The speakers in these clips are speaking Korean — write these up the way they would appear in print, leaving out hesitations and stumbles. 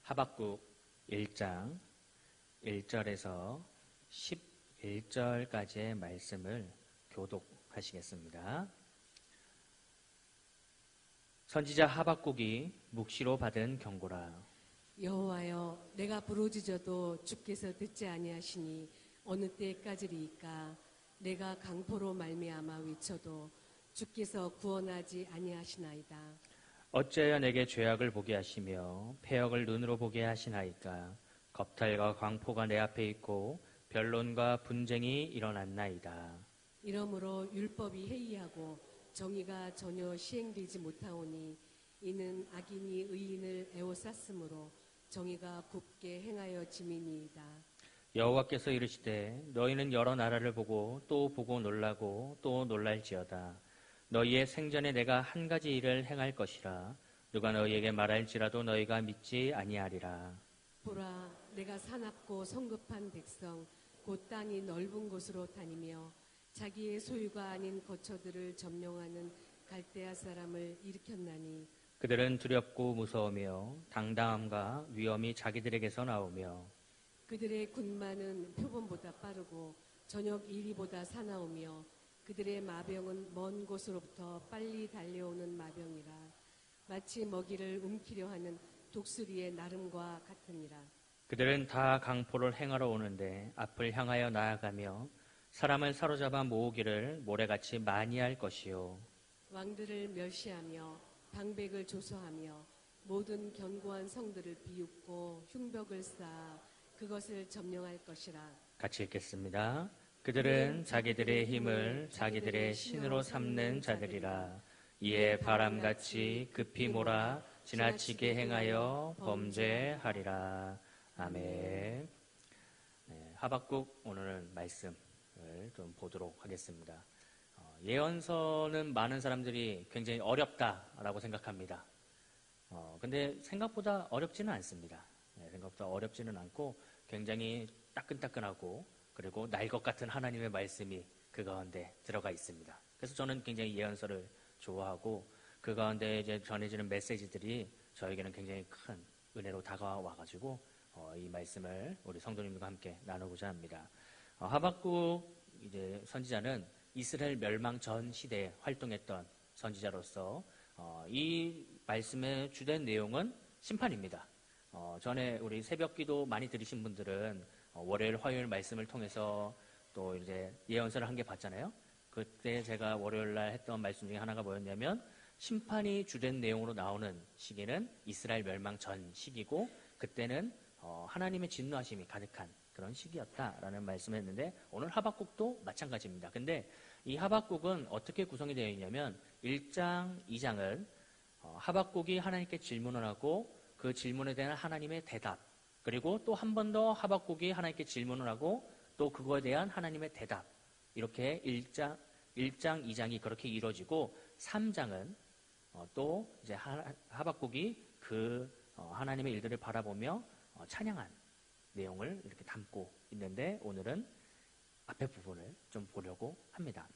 하박국 1장 1절에서 11절까지의 말씀을 교독하시겠습니다. 선지자 하박국이 묵시로 받은 경고라. 여호와여, 내가 부르짖어도 주께서 듣지 아니하시니 어느 때까지리이까? 내가 강포로 말미암아 외쳐도 주께서 구원하지 아니하시나이다. 어찌하여 내게 죄악을 보게 하시며 패역을 눈으로 보게 하시나이까? 겁탈과 광포가 내 앞에 있고 변론과 분쟁이 일어났나이다. 이러므로 율법이 해이하고 정의가 전혀 시행되지 못하오니 이는 악인이 의인을 애워쌌으므로 정의가 굽게 행하여 지민이이다. 여호와께서 이르시되 너희는 여러 나라를 보고 또 보고 놀라고 또 놀랄지어다. 너희의 생전에 내가 한 가지 일을 행할 것이라. 누가 너희에게 말할지라도 너희가 믿지 아니하리라. 보라, 내가 사납고 성급한 백성 곧 땅이 넓은 곳으로 다니며 자기의 소유가 아닌 거처들을 점령하는 갈대아 사람을 일으켰나니 그들은 두렵고 무서우며 당당함과 위엄이 자기들에게서 나오며 그들의 군마는 표범보다 빠르고 저녁 이리보다 사나우며 그들의 마병은 먼 곳으로부터 빨리 달려오는 마병이라. 마치 먹이를 움키려 하는 독수리의 나름과 같으니라. 그들은 다 강포를 행하러 오는데 앞을 향하여 나아가며 사람을 사로잡아 모으기를 모래같이 많이 할 것이요. 왕들을 멸시하며 방백을 조소하며 모든 견고한 성들을 비웃고 흉벽을 쌓아 그것을 점령할 것이라. 같이 읽겠습니다. 그들은 자기들의 힘을 자기들의 신으로 삼는 자들이라. 이에 바람같이 급히 몰아 지나치게 행하여 범죄하리라. 아멘. 하박국 오늘 말씀을 좀 보도록 하겠습니다. 예언서는 많은 사람들이 굉장히 어렵다라고 생각합니다. 근데 생각보다 어렵지는 않습니다. 생각보다 어렵지는 않고 굉장히 따끈따끈하고 그리고 날 것 같은 하나님의 말씀이 그 가운데 들어가 있습니다. 그래서 저는 굉장히 예언서를 좋아하고 그 가운데 이제 전해지는 메시지들이 저에게는 굉장히 큰 은혜로 다가와가지고 이 말씀을 우리 성도님과 함께 나누고자 합니다. 하박국 이제 선지자는 이스라엘 멸망 전 시대에 활동했던 선지자로서 이 말씀의 주된 내용은 심판입니다. 전에 우리 새벽기도 많이 들으신 분들은 월요일, 화요일 말씀을 통해서 또 이제 예언서를 한 개 봤잖아요. 그때 제가 월요일 날 했던 말씀 중에 하나가 뭐였냐면 심판이 주된 내용으로 나오는 시기는 이스라엘 멸망 전 시기고 그때는 하나님의 진노하심이 가득한 그런 시기였다라는 말씀을 했는데 오늘 하박국도 마찬가지입니다. 근데 이 하박국은 어떻게 구성이 되어 있냐면 1장, 2장은 하박국이 하나님께 질문을 하고 그 질문에 대한 하나님의 대답 그리고 또 한 번 더 하박국이 하나님께 질문을 하고 또 그거에 대한 하나님의 대답 이렇게 1장, 2장이 그렇게 이루어지고 3장은 또 이제 하박국이 그 하나님의 일들을 바라보며 찬양한 내용을 이렇게 담고 있는데 오늘은 앞에 부분을 좀 보려고 합니다.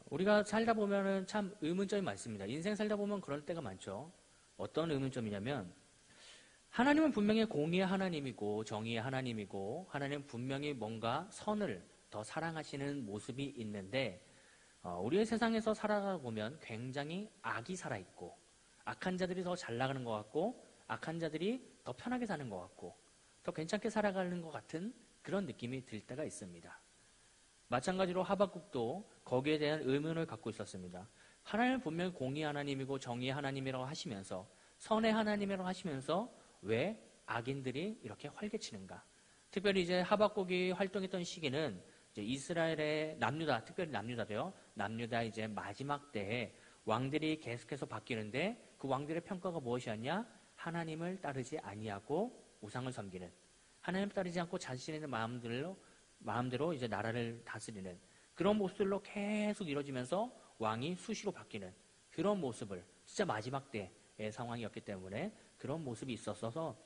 우리가 살다 보면은 참 의문점이 많습니다. 인생 살다 보면 그럴 때가 많죠. 어떤 의문점이냐면 하나님은 분명히 공의의 하나님이고 정의의 하나님이고 하나님은 분명히 뭔가 선을 더 사랑하시는 모습이 있는데 우리의 세상에서 살아가다 보면 굉장히 악이 살아있고 악한 자들이 더 잘 나가는 것 같고 악한 자들이 더 편하게 사는 것 같고 더 괜찮게 살아가는 것 같은 그런 느낌이 들 때가 있습니다. 마찬가지로 하박국도 거기에 대한 의문을 갖고 있었습니다. 하나님은 분명히 공의 하나님이고 정의의 하나님이라고 하시면서 선의 하나님이라고 하시면서 왜 악인들이 이렇게 활개치는가? 특별히 이제 하박국이 활동했던 시기는 이제 이스라엘의 남유다, 특별히 남유다도요. 남유다 이제 마지막 때에 왕들이 계속해서 바뀌는데 그 왕들의 평가가 무엇이었냐? 하나님을 따르지 아니하고 우상을 섬기는, 하나님을 따르지 않고 자신의 마음대로 이제 나라를 다스리는 그런 모습들로 계속 이루어지면서 왕이 수시로 바뀌는 그런 모습을 진짜 마지막 때의 상황이었기 때문에 그런 모습이 있었어서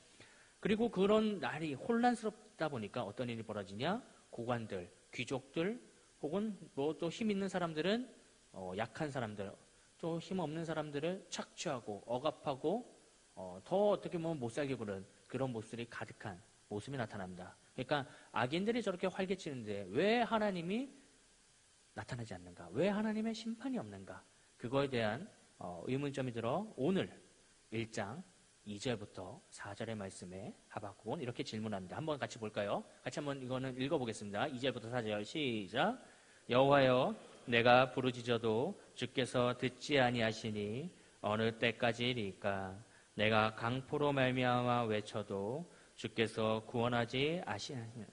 그리고 그런 날이 혼란스럽다 보니까 어떤 일이 벌어지냐? 고관들, 귀족들 혹은 뭐 또 힘 있는 사람들은 약한 사람들 또 힘 없는 사람들을 착취하고 억압하고 더 어떻게 보면 못살게 구는 그런 모습이 가득한 모습이 나타납니다. 그러니까 악인들이 저렇게 활개치는데 왜 하나님이 나타나지 않는가? 왜 하나님의 심판이 없는가? 그거에 대한 의문점이 들어 오늘 1장 2절부터 4절의 말씀에 하박국은 이렇게 질문합니다. 한번 같이 볼까요? 같이 한번 이거는 읽어보겠습니다. 2절부터 4절 시작. 여호와여, 내가 부르짖어도 주께서 듣지 아니하시니 어느 때까지리까? 내가 강포로 말미암아 외쳐도 주께서 구원하지 아시나니?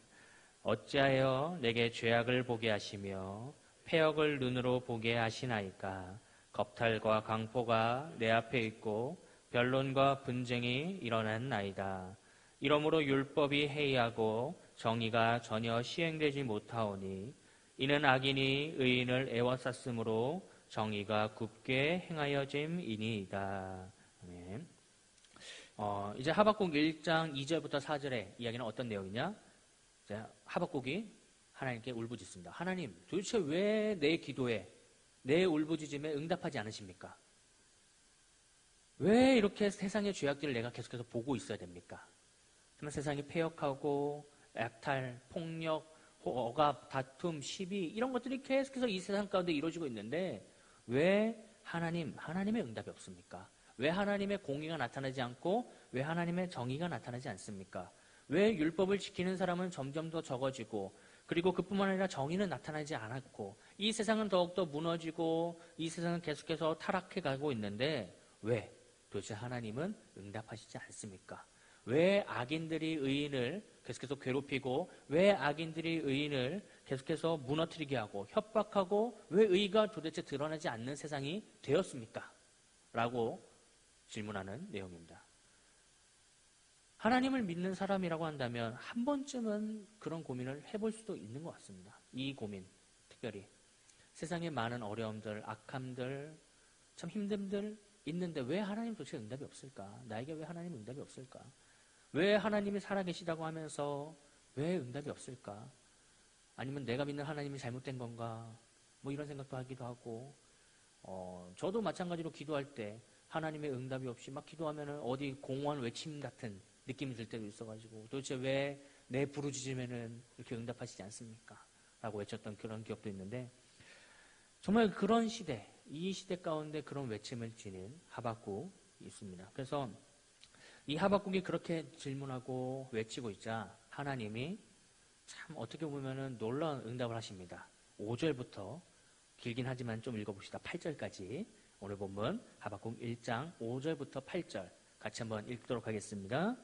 어찌하여 내게 죄악을 보게 하시며 패역을 눈으로 보게 하시나이까? 겁탈과 강포가 내 앞에 있고 변론과 분쟁이 일어났나이다. 이러므로 율법이 해이하고 정의가 전혀 시행되지 못하오니 이는 악인이 의인을 애워쌌으므로 정의가 굽게 행하여짐이니이다. 아멘. 이제 하박국 1장 2절부터 4절의 이야기는 어떤 내용이냐? 이제 하박국이 하나님께 울부짖습니다. 하나님, 도대체 왜 내 기도에, 내 울부짖음에 응답하지 않으십니까? 왜 이렇게 세상의 죄악들을 내가 계속해서 보고 있어야 됩니까? 정말 세상이 패역하고 약탈, 폭력, 억압, 다툼, 시비 이런 것들이 계속해서 이 세상 가운데 이루어지고 있는데 왜 하나님의 응답이 없습니까? 왜 하나님의 공의가 나타나지 않고 왜 하나님의 정의가 나타나지 않습니까? 왜 율법을 지키는 사람은 점점 더 적어지고 그리고 그뿐만 아니라 정의는 나타나지 않았고 이 세상은 더욱더 무너지고 이 세상은 계속해서 타락해 가고 있는데 왜 도대체 하나님은 응답하시지 않습니까? 왜 악인들이 의인을 계속해서 괴롭히고 왜 악인들이 의인을 계속해서 무너뜨리게 하고 협박하고 왜 의가 도대체 드러나지 않는 세상이 되었습니까? 라고 질문하는 내용입니다. 하나님을 믿는 사람이라고 한다면 한 번쯤은 그런 고민을 해볼 수도 있는 것 같습니다. 이 고민, 특별히 세상에 많은 어려움들, 악함들, 참 힘듦들 있는데 왜 하나님 도대체 응답이 없을까? 나에게 왜 하나님 응답이 없을까? 왜 하나님이 살아계시다고 하면서 왜 응답이 없을까? 아니면 내가 믿는 하나님이 잘못된 건가? 뭐 이런 생각도 하기도 하고 저도 마찬가지로 기도할 때 하나님의 응답이 없이 막 기도하면 어디 공허한 외침 같은 느낌이 들 때도 있어가지고 도대체 왜 내 부르짖음에는 이렇게 응답하시지 않습니까? 라고 외쳤던 그런 기억도 있는데 정말 그런 시대, 이 시대 가운데 그런 외침을 지닌 하박국이 있습니다. 그래서 이 하박국이 그렇게 질문하고 외치고 있자 하나님이 참 어떻게 보면은 놀라운 응답을 하십니다. 5절부터 길긴 하지만 좀 읽어봅시다. 8절까지 오늘 본문 하박국 1장 5절부터 8절 같이 한번 읽도록 하겠습니다.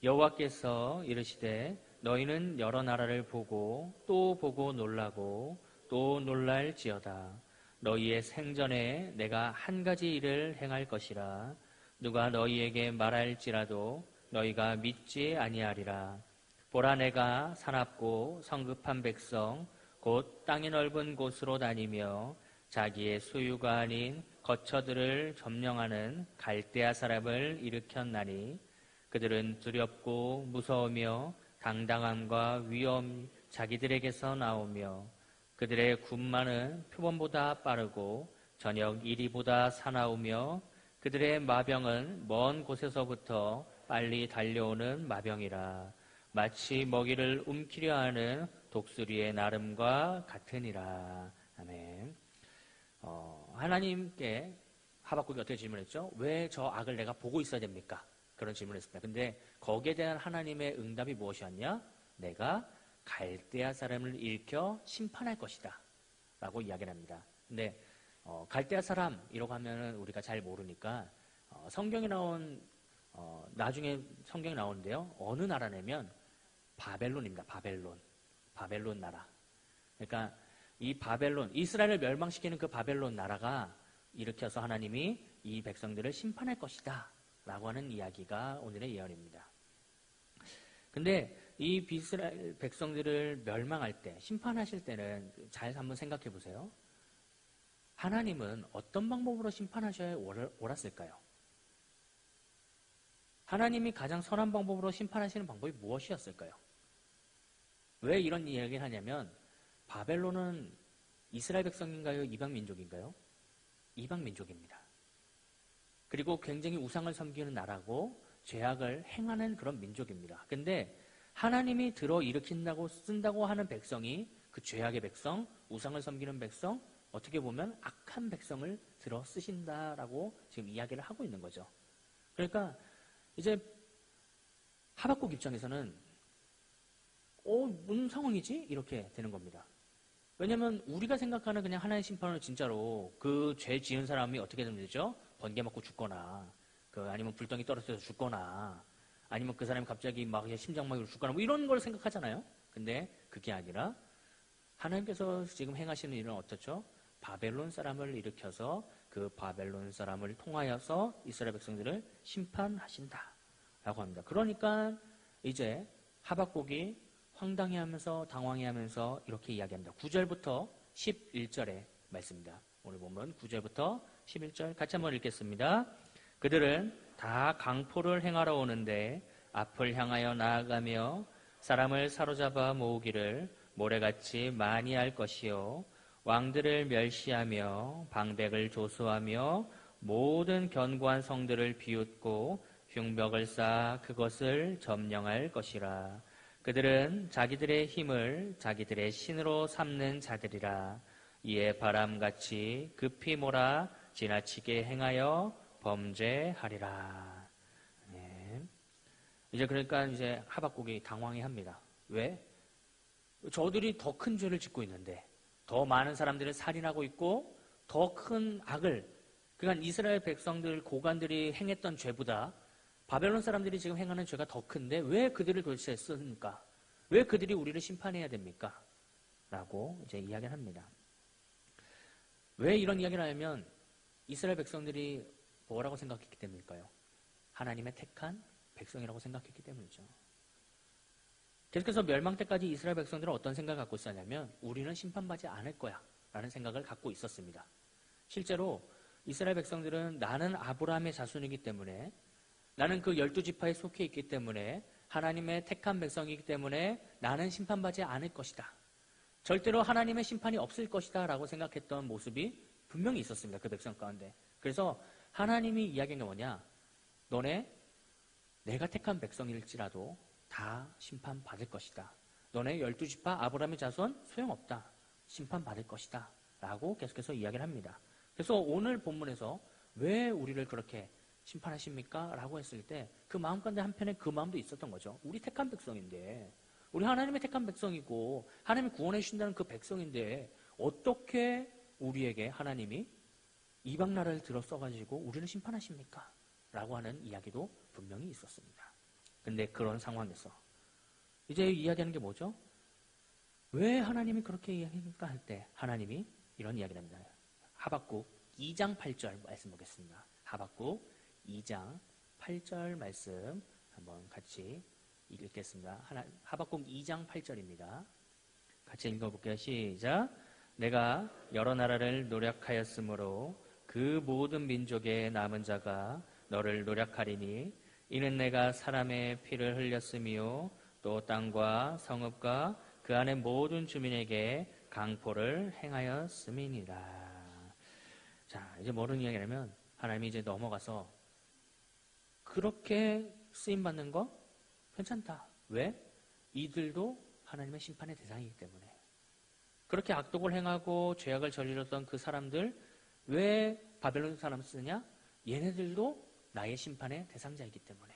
여호와께서 이르시되 너희는 여러 나라를 보고 또 보고 놀라고 또 놀랄지어다. 너희의 생전에 내가 한 가지 일을 행할 것이라. 누가 너희에게 말할지라도 너희가 믿지 아니하리라. 보라, 내가 사납고 성급한 백성 곧 땅이 넓은 곳으로 다니며 자기의 소유가 아닌 거처들을 점령하는 갈대아 사람을 일으켰나니 그들은 두렵고 무서우며 당당함과 위엄 자기들에게서 나오며 그들의 군마는 표범보다 빠르고 저녁 이리보다 사나우며 그들의 마병은 먼 곳에서부터 빨리 달려오는 마병이라. 마치 먹이를 움키려 하는 독수리의 나름과 같으니라. 아멘. 하나님께 하박국이 어떻게 질문했죠? 왜 저 악을 내가 보고 있어야 됩니까? 그런 질문을 했습니다. 근데 거기에 대한 하나님의 응답이 무엇이었냐? 내가 갈대아 사람을 일으켜 심판할 것이다. 라고 이야기를 합니다. 근데 갈대아 사람이라고 하면은 우리가 잘 모르니까 성경에 나온 나중에 성경에 나오는데요. 어느 나라냐면 바벨론입니다. 바벨론 나라. 그러니까 이 바벨론, 이스라엘을 멸망시키는 그 바벨론 나라가 일으켜서 하나님이 이 백성들을 심판할 것이다 라고 하는 이야기가 오늘의 예언입니다. 근데 이 이스라엘 백성들을 멸망할 때, 심판하실 때는 잘 한번 생각해 보세요. 하나님은 어떤 방법으로 심판하셔야 옳았을까요? 하나님이 가장 선한 방법으로 심판하시는 방법이 무엇이었을까요? 왜 이런 이야기를 하냐면 바벨론은 이스라엘 백성인가요? 이방 민족인가요? 이방 민족입니다. 그리고 굉장히 우상을 섬기는 나라고 죄악을 행하는 그런 민족입니다. 근데 하나님이 들어 일으킨다고 쓴다고 하는 백성이 그 죄악의 백성, 우상을 섬기는 백성, 어떻게 보면 악한 백성을 들어 쓰신다라고 지금 이야기를 하고 있는 거죠. 그러니까 이제 하박국 입장에서는 무슨 상황이지? 이렇게 되는 겁니다. 왜냐면 우리가 생각하는 그냥 하나의 심판은 진짜로 그 죄 지은 사람이 어떻게 되면 되죠? 번개 맞고 죽거나 아니면 불덩이 떨어져서 죽거나 아니면 그 사람이 갑자기 막 심장마비로 죽거나 뭐 이런 걸 생각하잖아요. 근데 그게 아니라 하나님께서 지금 행하시는 일은 어떻죠? 바벨론 사람을 일으켜서 그 바벨론 사람을 통하여서 이스라엘 백성들을 심판하신다라고 합니다. 그러니까 이제 하박국이 황당해하면서 당황해하면서 이렇게 이야기합니다. 9절부터 11절의 말씀입니다. 오늘 보면 9절부터 11절 같이 한번 읽겠습니다. 그들은 다 강포를 행하러 오는데 앞을 향하여 나아가며 사람을 사로잡아 모으기를 모래같이 많이 할 것이요 왕들을 멸시하며 방백을 조소하며 모든 견고한 성들을 비웃고 흉벽을 쌓아 그것을 점령할 것이라. 그들은 자기들의 힘을 자기들의 신으로 삼는 자들이라. 이에 바람같이 급히 몰아 지나치게 행하여 범죄하리라. 네. 이제 그러니까 이제 하박국이 당황해합니다. 왜? 저들이 더 큰 죄를 짓고 있는데, 더 많은 사람들을 살인하고 있고, 더 큰 악을, 그러니까 이스라엘 백성들 고관들이 행했던 죄보다 바벨론 사람들이 지금 행하는 죄가 더 큰데 왜 그들을 도대체 쓰니까? 왜 그들이 우리를 심판해야 됩니까? 라고 이제 이야기를 합니다. 왜 이런 이야기를 하냐면 이스라엘 백성들이 뭐라고 생각했기 때문일까요? 하나님의 택한 백성이라고 생각했기 때문이죠. 계속해서 멸망 때까지 이스라엘 백성들은 어떤 생각을 갖고 있었냐면 우리는 심판받지 않을 거야 라는 생각을 갖고 있었습니다. 실제로 이스라엘 백성들은 나는 아브라함의 자손이기 때문에 나는 그 12지파에 속해 있기 때문에 하나님의 택한 백성이기 때문에 나는 심판받지 않을 것이다. 절대로 하나님의 심판이 없을 것이다 라고 생각했던 모습이 분명히 있었습니다. 그 백성 가운데. 그래서 하나님이 이야기한 게 뭐냐? 너네 내가 택한 백성일지라도 다 심판받을 것이다. 너네 12지파 아브라함의 자손 소용없다. 심판받을 것이다. 라고 계속해서 이야기를 합니다. 그래서 오늘 본문에서 왜 우리를 그렇게 심판하십니까? 라고 했을 때 그 마음 가운데 한편에 그 마음도 있었던 거죠. 우리 택한 백성인데 우리 하나님의 택한 백성이고 하나님이 구원해 주신다는 그 백성인데 어떻게 우리에게 하나님이 이방 나라를 들어 써가지고 우리를 심판하십니까? 라고 하는 이야기도 분명히 있었습니다. 근데 그런 상황에서 이제 이야기하는 게 뭐죠? 왜 하나님이 그렇게 이야기합니까? 할 때 하나님이 이런 이야기를 합니다. 하박국 2장 8절 말씀 보겠습니다. 하박국 2장 8절 말씀 한번 같이 읽겠습니다. 하박국 2장 8절입니다. 같이 읽어볼게요. 시작. 내가 여러 나라를 노력하였으므로 그 모든 민족의 남은 자가 너를 노력하리니 이는 내가 사람의 피를 흘렸으며 또 땅과 성읍과 그 안의 모든 주민에게 강포를 행하였음이니라. 자, 이제 뭐는 이야기냐면 하나님이 이제 넘어가서 그렇게 쓰임받는 거 괜찮다. 왜? 이들도 하나님의 심판의 대상이기 때문에. 그렇게 악독을 행하고 죄악을 저질렀던 그 사람들 왜 바벨론 사람 쓰냐? 얘네들도 나의 심판의 대상자이기 때문에.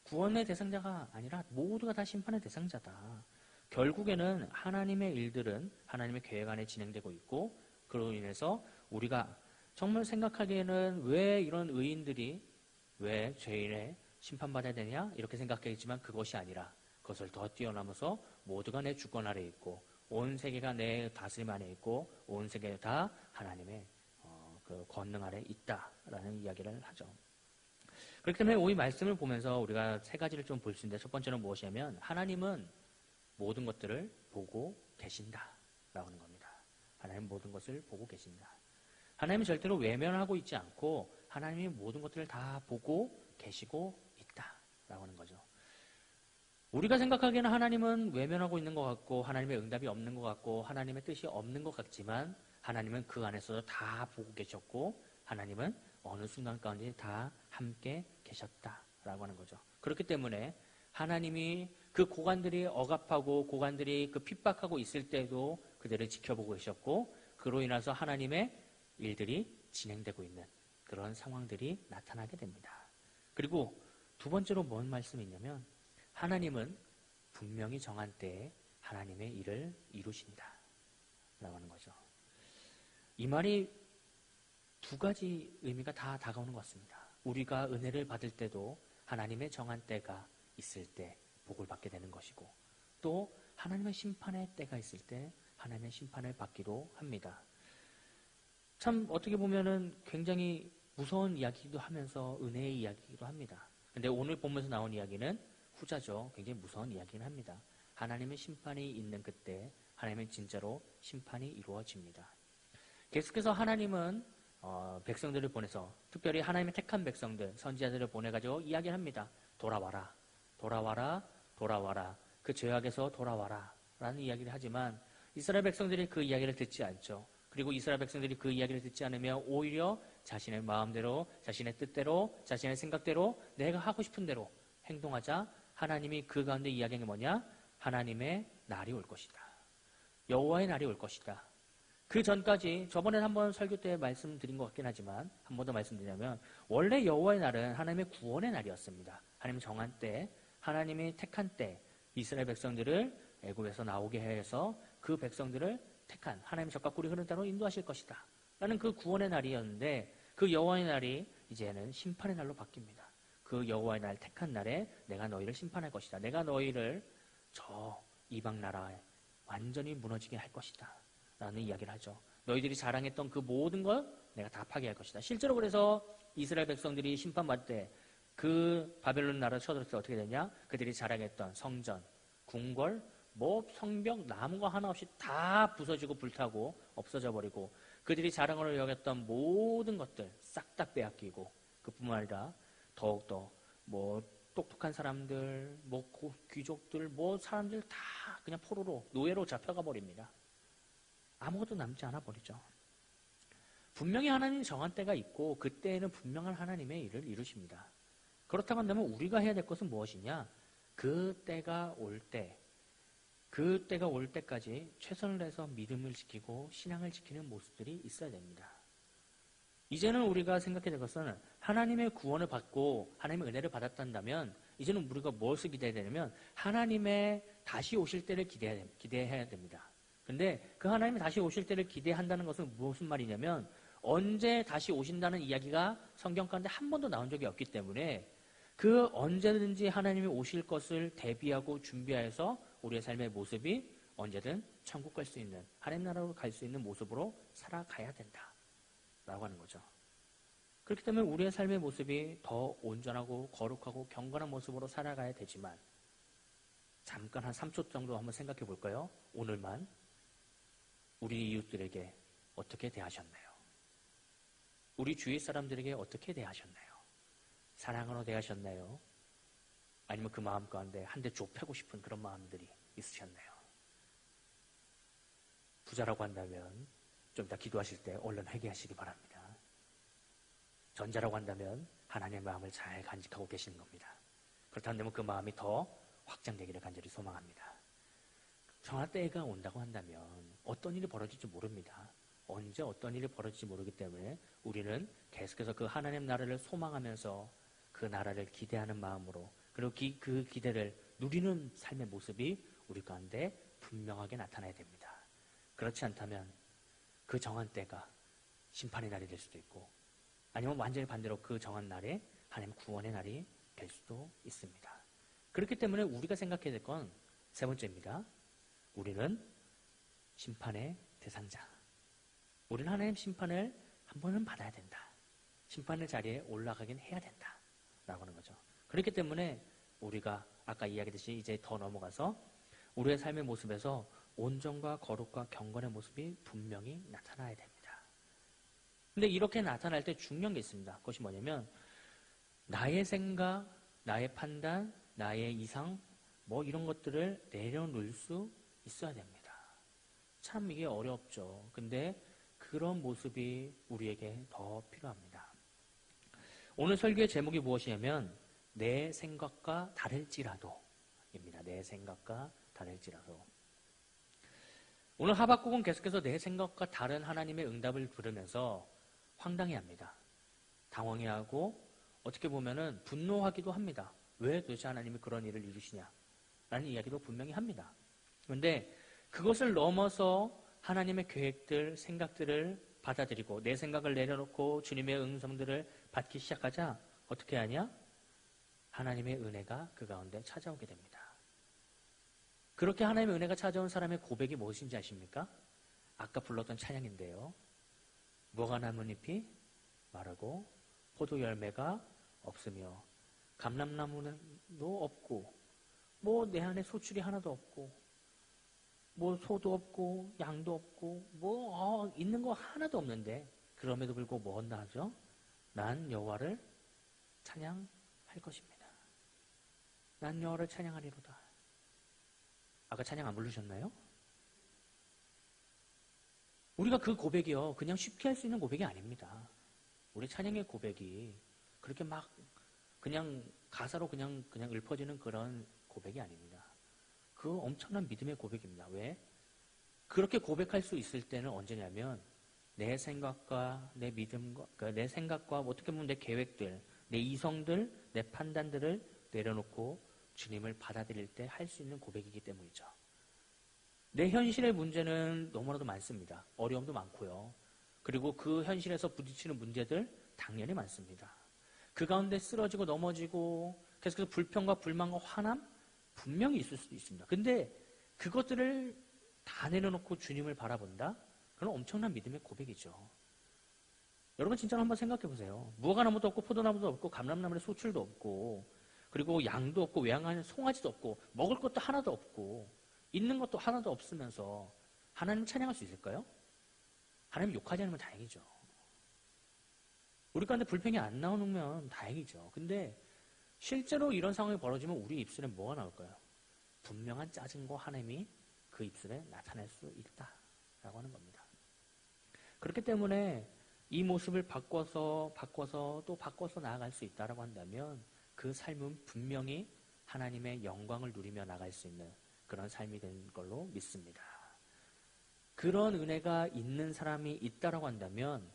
구원의 대상자가 아니라 모두가 다 심판의 대상자다. 결국에는 하나님의 일들은 하나님의 계획 안에 진행되고 있고 그로 인해서 우리가 정말 생각하기에는 왜 이런 의인들이 왜 죄인의 심판받아야 되냐? 이렇게 생각하겠지만 그것이 아니라 그것을 더 뛰어넘어서 모두가 내 주권 아래에 있고 온 세계가 내 다스림 안에 있고 온 세계가 다 하나님의 그 권능 아래에 있다라는 이야기를 하죠. 그렇기 때문에 이 말씀을 보면서 우리가 세 가지를 좀 볼 수 있는데 첫 번째는 무엇이냐면 하나님은 모든 것들을 보고 계신다라고 하는 겁니다. 하나님은 모든 것을 보고 계신다. 하나님은 절대로 외면하고 있지 않고 하나님이 모든 것들을 다 보고 계시고 있다라고 하는 거죠. 우리가 생각하기에는 하나님은 외면하고 있는 것 같고 하나님의 응답이 없는 것 같고 하나님의 뜻이 없는 것 같지만 하나님은 그 안에서도 다 보고 계셨고 하나님은 어느 순간 가운데 다 함께 계셨다라고 하는 거죠. 그렇기 때문에 하나님이 그 고관들이 억압하고 고관들이 그 핍박하고 있을 때도 그들을 지켜보고 계셨고, 그로 인해서 하나님의 일들이 진행되고 있는 그런 상황들이 나타나게 됩니다. 그리고 두 번째로 뭔 말씀이 있냐면, 하나님은 분명히 정한 때에 하나님의 일을 이루신다 라고 하는 거죠. 이 말이 두 가지 의미가 다 다가오는 것 같습니다. 우리가 은혜를 받을 때도 하나님의 정한 때가 있을 때 복을 받게 되는 것이고, 또 하나님의 심판의 때가 있을 때 하나님의 심판을 받기도 합니다. 참 어떻게 보면은 굉장히 무서운 이야기이기도 하면서 은혜의 이야기이기도 합니다. 근데 오늘 본문에서 나온 이야기는 후자죠. 굉장히 무서운 이야기긴 합니다. 하나님의 심판이 있는 그때 하나님은 진짜로 심판이 이루어집니다. 계속해서 하나님은 백성들을 보내서, 특별히 하나님의 택한 백성들, 선지자들을 보내가지고 이야기를 합니다. 돌아와라, 돌아와라, 돌아와라, 그 죄악에서 돌아와라 라는 이야기를 하지만 이스라엘 백성들이 그 이야기를 듣지 않죠. 그리고 이스라엘 백성들이 그 이야기를 듣지 않으며 오히려 자신의 마음대로, 자신의 뜻대로, 자신의 생각대로, 내가 하고 싶은 대로 행동하자 하나님이 그 가운데 이야기한 게 뭐냐? 하나님의 날이 올 것이다. 여호와의 날이 올 것이다. 그 전까지, 저번에 한번 설교 때 말씀드린 것 같긴 하지만 한 번 더 말씀드리자면, 원래 여호와의 날은 하나님의 구원의 날이었습니다. 하나님 정한 때, 하나님이 택한 때 이스라엘 백성들을 애굽에서 나오게 해서 그 백성들을 택한 하나님의 젖과 꿀이 흐르는 땅으로 인도하실 것이다 라는 그 구원의 날이었는데, 그 여호와의 날이 이제는 심판의 날로 바뀝니다. 그 여호와의 날 택한 날에 내가 너희를 심판할 것이다. 내가 너희를 저 이방 나라에 완전히 무너지게 할 것이다 라는 이야기를 하죠. 너희들이 자랑했던 그 모든 걸 내가 다 파괴할 것이다. 실제로 그래서 이스라엘 백성들이 심판받을 때 그 바벨론 나라 쳐들었을 때 어떻게 되냐? 그들이 자랑했던 성전, 궁궐, 뭐 성벽, 나무가 하나 없이 다 부서지고 불타고 없어져 버리고, 그들이 자랑으로 여겼던 모든 것들 싹 다 빼앗기고, 그뿐만 아니라 더욱더 뭐 똑똑한 사람들, 뭐 귀족들, 뭐 사람들 다 그냥 포로로, 노예로 잡혀가 버립니다. 아무것도 남지 않아 버리죠. 분명히 하나님이 정한 때가 있고 그때에는 분명한 하나님의 일을 이루십니다. 그렇다고 한다면 우리가 해야 될 것은 무엇이냐? 그 때가 올 때까지 최선을 다해서 믿음을 지키고 신앙을 지키는 모습들이 있어야 됩니다. 이제는 우리가 생각해야 될 것은, 하나님의 구원을 받고 하나님의 은혜를 받았다면 이제는 우리가 무엇을 기대해야 되냐면 하나님의 다시 오실 때를 기대해야 됩니다. 근데 그 하나님이 다시 오실 때를 기대한다는 것은 무슨 말이냐면, 언제 다시 오신다는 이야기가 성경 가운데 한 번도 나온 적이 없기 때문에 그 언제든지 하나님이 오실 것을 대비하고 준비해서 우리의 삶의 모습이 언제든 천국 갈 수 있는, 하나님 나라로 갈 수 있는 모습으로 살아가야 된다 라고 하는 거죠. 그렇기 때문에 우리의 삶의 모습이 더 온전하고 거룩하고 경건한 모습으로 살아가야 되지만, 잠깐 한 3초 정도 한번 생각해 볼까요? 오늘만 우리 이웃들에게 어떻게 대하셨나요? 우리 주위 사람들에게 어떻게 대하셨나요? 사랑으로 대하셨나요? 아니면 그 마음 가운데 한 대 줘 패고 싶은 그런 마음들이 있으셨나요? 부자라고 한다면 좀 이따 기도하실 때 얼른 회개하시기 바랍니다. 전자라고 한다면 하나님의 마음을 잘 간직하고 계시는 겁니다. 그렇다면 그 마음이 더 확장되기를 간절히 소망합니다. 정한 때가 온다고 한다면 어떤 일이 벌어질지 모릅니다. 언제 어떤 일이 벌어질지 모르기 때문에 우리는 계속해서 그 하나님 나라를 소망하면서 그 나라를 기대하는 마음으로, 그리고 그 기대를 누리는 삶의 모습이 우리 가운데 분명하게 나타나야 됩니다. 그렇지 않다면 그 정한 때가 심판의 날이 될 수도 있고, 아니면 완전히 반대로 그 정한 날에 하나님 구원의 날이 될 수도 있습니다. 그렇기 때문에 우리가 생각해야 될 건 세 번째입니다. 우리는 심판의 대상자. 우리는 하나님 심판을 한 번은 받아야 된다. 심판의 자리에 올라가긴 해야 된다 라고 하는 거죠. 그렇기 때문에 우리가 아까 이야기했듯이 이제 더 넘어가서 우리의 삶의 모습에서 온전과 거룩과 경건의 모습이 분명히 나타나야 됩니다. 근데 이렇게 나타날 때 중요한 게 있습니다. 그것이 뭐냐면, 나의 생각, 나의 판단, 나의 이상, 뭐 이런 것들을 내려놓을 수 있어야 됩니다. 참 이게 어렵죠. 근데 그런 모습이 우리에게 더 필요합니다. 오늘 설교의 제목이 무엇이냐면 내 생각과 다를지라도입니다. 내 생각과 다를지라도. 오늘 하박국은 계속해서 내 생각과 다른 하나님의 응답을 들으면서 황당해합니다. 당황해하고 어떻게 보면은 분노하기도 합니다. 왜 도대체 하나님이 그런 일을 이루시냐? 라는 이야기도 분명히 합니다. 그런데 그것을 넘어서 하나님의 계획들, 생각들을 받아들이고 내 생각을 내려놓고 주님의 음성들을 받기 시작하자 어떻게 하냐? 하나님의 은혜가 그 가운데 찾아오게 됩니다. 그렇게 하나님의 은혜가 찾아온 사람의 고백이 무엇인지 아십니까? 아까 불렀던 찬양인데요. 무화과 나뭇잎이 마르고 포도 열매가 없으며 감람나무도 없고 뭐 내 안에 소출이 하나도 없고 뭐 소도 없고 양도 없고 뭐 있는 거 하나도 없는데 그럼에도 불구하고 뭐 한다 하죠? 난 여호와를 찬양할 것입니다. 난 여호와를 찬양하리로다. 아까 찬양 안 부르셨나요? 우리가 그 고백이요 그냥 쉽게 할 수 있는 고백이 아닙니다. 우리 찬양의 고백이 그렇게 막 그냥 가사로 그냥 읊어지는 그런 고백이 아닙니다. 그 엄청난 믿음의 고백입니다. 왜? 그렇게 고백할 수 있을 때는 언제냐면 내 생각과 내 믿음과 내 생각과 어떻게 보면 내 계획들, 내 이성들, 내 판단들을 내려놓고 주님을 받아들일 때 할 수 있는 고백이기 때문이죠. 내 현실의 문제는 너무나도 많습니다. 어려움도 많고요. 그리고 그 현실에서 부딪히는 문제들 당연히 많습니다. 그 가운데 쓰러지고 넘어지고 계속해서 불평과 불만과 화남 분명히 있을 수도 있습니다. 근데 그것들을 다 내려놓고 주님을 바라본다? 그건 엄청난 믿음의 고백이죠. 여러분 진짜로 한번 생각해 보세요. 무화과나무도 없고 포도나무도 없고 감람나무에 소출도 없고 그리고 양도 없고 외양간에 송아지도 없고 먹을 것도 하나도 없고 있는 것도 하나도 없으면서 하나님 찬양할 수 있을까요? 하나님 욕하지 않으면 다행이죠. 우리 가운데 불평이 안 나오면 다행이죠. 근데 실제로 이런 상황이 벌어지면 우리 입술에 뭐가 나올까요? 분명한 짜증과 하나님이 그 입술에 나타날 수 있다라고 하는 겁니다. 그렇기 때문에 이 모습을 바꿔서 또 바꿔서 나아갈 수 있다라고 한다면 그 삶은 분명히 하나님의 영광을 누리며 나갈 수 있는 그런 삶이 된 걸로 믿습니다. 그런 은혜가 있는 사람이 있다라고 한다면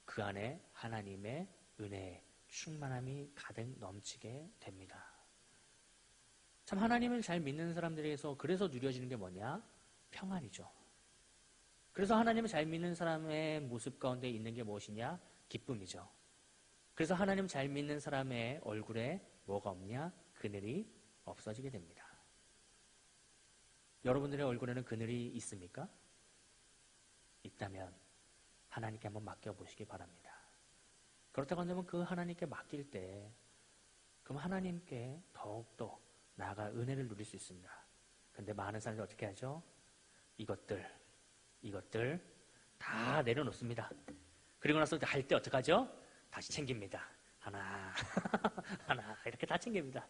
그 안에 하나님의 은혜의 충만함이 가득 넘치게 됩니다. 참 하나님을 잘 믿는 사람들에게서 그래서 누려지는 게 뭐냐? 평안이죠. 그래서 하나님을 잘 믿는 사람의 모습 가운데 있는 게 무엇이냐? 기쁨이죠. 그래서 하나님 잘 믿는 사람의 얼굴에 뭐가 없냐? 그늘이 없어지게 됩니다. 여러분들의 얼굴에는 그늘이 있습니까? 있다면 하나님께 한번 맡겨보시기 바랍니다. 그렇다고 한다면 그 하나님께 맡길 때 그럼 하나님께 더욱더 나아가 은혜를 누릴 수 있습니다. 근데 많은 사람들이 어떻게 하죠? 이것들 다 내려놓습니다. 그리고 나서 할 때 어떡하죠? 다시 챙깁니다. 하나 하나 이렇게 다 챙깁니다.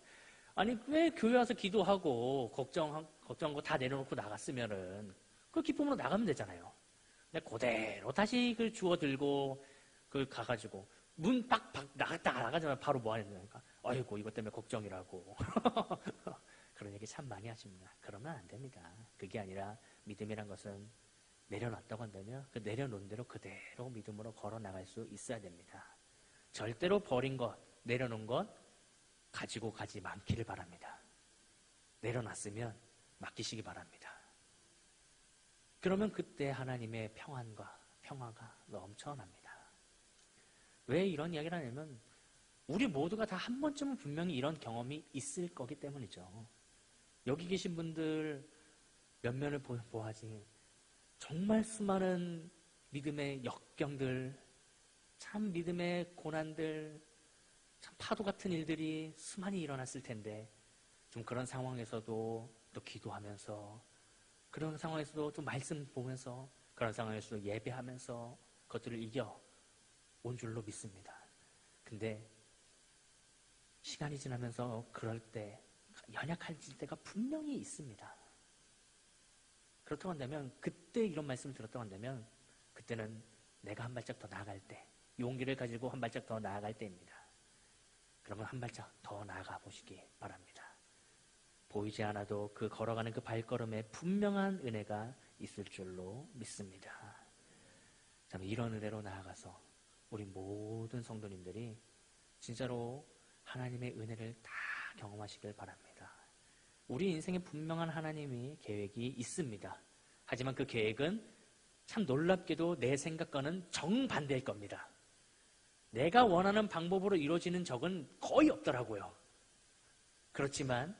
아니 왜 교회 와서 기도하고 걱정한 거 다 내려놓고 나갔으면은 그 기쁨으로 나가면 되잖아요. 근데 그대로 다시 그 주워 들고 그 가가지고 문 빡빡 나가자마자 바로 뭐 하냐니까 아이고 이것 때문에 걱정이라고 그런 얘기 참 많이 하십니다. 그러면 안 됩니다. 그게 아니라 믿음이란 것은 내려놨다고 한다면 그 내려놓은 대로 그대로 믿음으로 걸어 나갈 수 있어야 됩니다. 절대로 버린 것, 내려놓은 것 가지고 가지 않기를 바랍니다. 내려놨으면 맡기시기 바랍니다. 그러면 그때 하나님의 평화가 넘쳐납니다. 왜 이런 이야기를 하냐면 우리 모두가 다 한 번쯤은 분명히 이런 경험이 있을 거기 때문이죠. 여기 계신 분들 몇몇을 보아지 정말 수많은 믿음의 역경들, 참 믿음의 고난들, 참 파도 같은 일들이 수많이 일어났을 텐데 좀 그런 상황에서도 또 기도하면서 그런 상황에서도 좀 말씀 보면서 그런 상황에서도 예배하면서 그것들을 이겨 온 줄로 믿습니다. 근데 시간이 지나면서 그럴 때 연약해질 때가 분명히 있습니다. 그렇다고 한다면 그때 이런 말씀을 들었다고 한다면 그때는 내가 한 발짝 더 나아갈 때 용기를 가지고 한 발짝 더 나아갈 때입니다. 그러면 한 발짝 더 나아가 보시기 바랍니다. 보이지 않아도 그 걸어가는 그 발걸음에 분명한 은혜가 있을 줄로 믿습니다. 참 이런 은혜로 나아가서 우리 모든 성도님들이 진짜로 하나님의 은혜를 다 경험하시길 바랍니다. 우리 인생에 분명한 하나님의 계획이 있습니다. 하지만 그 계획은 참 놀랍게도 내 생각과는 정반대일 겁니다. 내가 원하는 방법으로 이루어지는 적은 거의 없더라고요. 그렇지만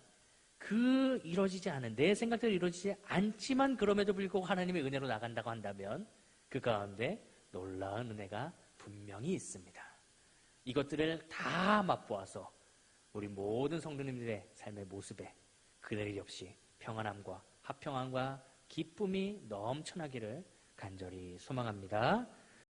그 이루어지지 않은 내 생각대로 이루어지지 않지만 그럼에도 불구하고 하나님의 은혜로 나간다고 한다면 그 가운데 놀라운 은혜가 분명히 있습니다. 이것들을 다 맛보아서 우리 모든 성도님들의 삶의 모습에 그들 역시 평안함과 화평함과 기쁨이 넘쳐나기를 간절히 소망합니다.